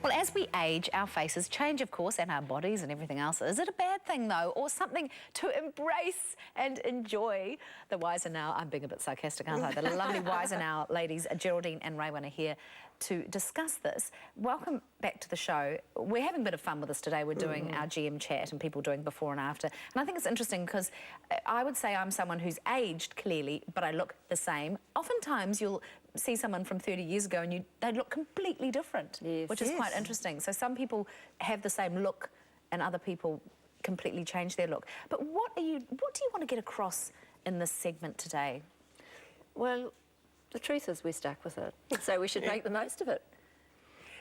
Well, as we age, our faces change, of course, and our bodies and everything else. Is it a bad thing, though, or something to embrace and enjoy? The Wiser Now, I'm being a bit sarcastic, aren't I? The lovely Wiser Now ladies, Geraldine and Raewyn, are here to discuss this. Welcome back to the show. We're having a bit of fun with this today. We're doing our GM chat and people doing before and after. And I think it's interesting because I would say I'm someone who's aged, clearly, but I look the same. Oftentimes, you'll see someone from 30 years ago and they look completely different, which is quite interesting. So some people have the same look and other people completely change their look. But what do you want to get across in this segment today? Well, the truth is we're stuck with it, so we should make the most of it.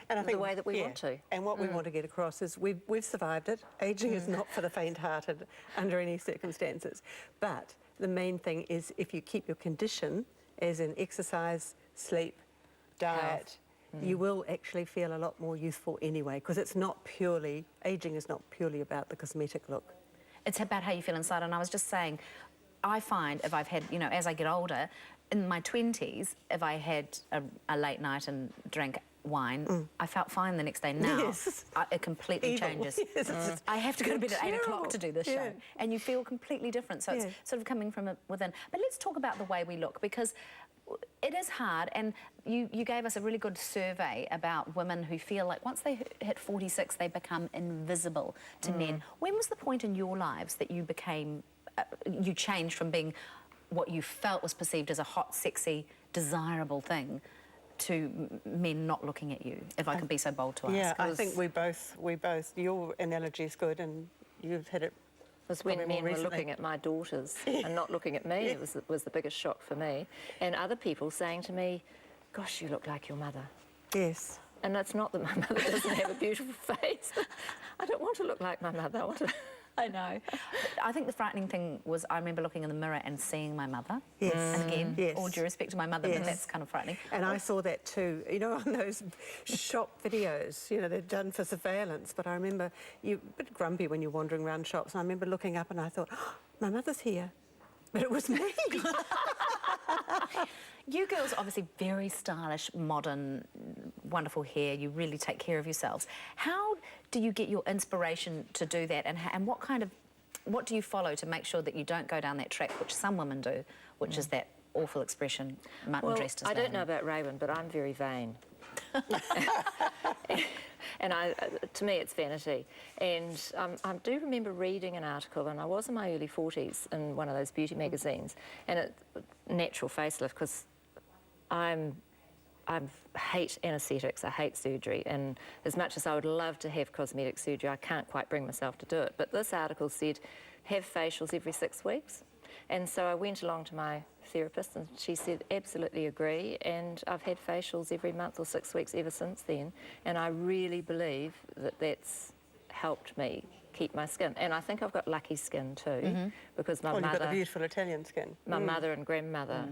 And I think the way that we want to. And what we want to get across is we've survived it. Ageing is not for the faint-hearted under any circumstances. But the main thing is if you keep your condition, as in exercise, sleep, diet, you will actually feel a lot more youthful anyway, because it's not purely, ageing is not purely about the cosmetic look. It's about how you feel inside. And I was just saying, I find if I've had, you know, as I get older, in my 20s, if I had a late night and drank wine, I felt fine the next day. Now, it completely changes. I have to go to bed at 8 o'clock to do this show, and you feel completely different. So it's sort of coming from within. But let's talk about the way we look, because it is hard, and you gave us a really good survey about women who feel like once they hit 46, they become invisible to men. When was the point in your lives that you became, you changed from being what you felt was perceived as a hot, sexy, desirable thing to men not looking at you, if I can be so bold to ask? Yeah, I think we both, your analogy is good and you've hit it. Was when men were looking at my daughters and not looking at me, it was the biggest shock for me. And other people saying to me, gosh, you look like your mother. Yes. And that's not that my mother doesn't have a beautiful face. I don't want to look like my mother. I know. I think the frightening thing was I remember looking in the mirror and seeing my mother. Yes. And again, all due respect to my mother, but that's kind of frightening. And I saw that too, you know, on those shop videos, you know, they're done for surveillance, but I remember you're a bit grumpy when you're wandering around shops, and I remember looking up and I thought, oh, my mother's here. But it was me. You girls, obviously very stylish, modern, wonderful hair. You really take care of yourselves. How do you get your inspiration to do that, and what do you follow to make sure that you don't go down that track, which some women do, which is that awful expression, mutton dressed as I don't know about Raewyn, but I'm very vain. And to me, it's vanity. And I do remember reading an article, and I was in my early 40s in one of those beauty magazines, and it natural facelift, because I hate anaesthetics, I hate surgery, and as much as I would love to have cosmetic surgery, I can't quite bring myself to do it. But this article said, have facials every 6 weeks. And so I went along to my therapist and she said, absolutely agree, and I've had facials every month or 6 weeks ever since then, and I really believe that that's helped me keep my skin. And I think I've got lucky skin too, because my mother... You've got the beautiful Italian skin. My mother and grandmother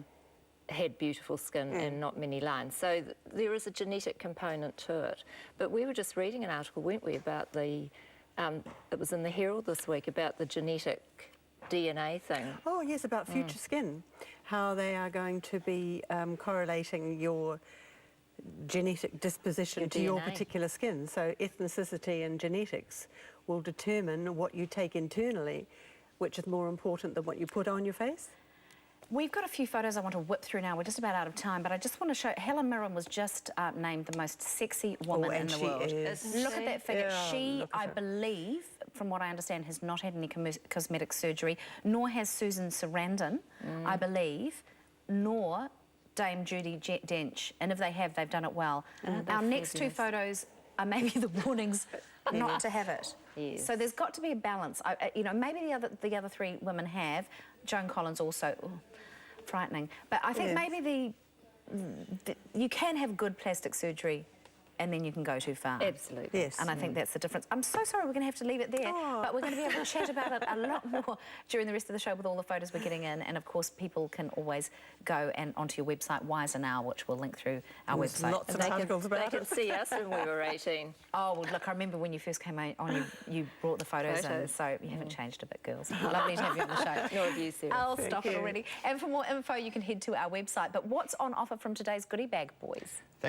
had beautiful skin and not many lines. So there is a genetic component to it. But we were just reading an article, weren't we, about the... it was in the Herald this week, about the genetic DNA thing. Oh, yes, about future skin. How they are going to be correlating your genetic disposition to your particular skin. So ethnicity and genetics will determine what you take internally, which is more important than what you put on your face. We've got a few photos I want to whip through now. We're just about out of time, but I just want to show... Helen Mirren was just named the most sexy woman in the world. Look at that figure. Yeah, she, I believe, from what I understand, has not had any cosmetic surgery, nor has Susan Sarandon, I believe, nor Dame Judi Dench. And if they have, they've done it well. Our next two photos are maybe the warnings not to have it. So there's got to be a balance. You know, maybe the other three women have. Joan Collins also, frightening. But I think maybe you can have good plastic surgery and then you can go too far. Absolutely. Yes. And I think that's the difference. I'm so sorry we're going to have to leave it there, but we're going to be able to chat about it a lot more during the rest of the show with all the photos we're getting in. And of course, people can always go and onto your website, Wiser Now, which we'll link through our website. Lots of articles about it. They can see us when we were 18. Oh, well, look, I remember when you first came on, you brought the photos in, so you haven't changed a bit, girls. Lovely to have you on the show. Nor have you, Sarah. I'll stop it already. And for more info, you can head to our website. But what's on offer from today's goodie bag, boys? Thank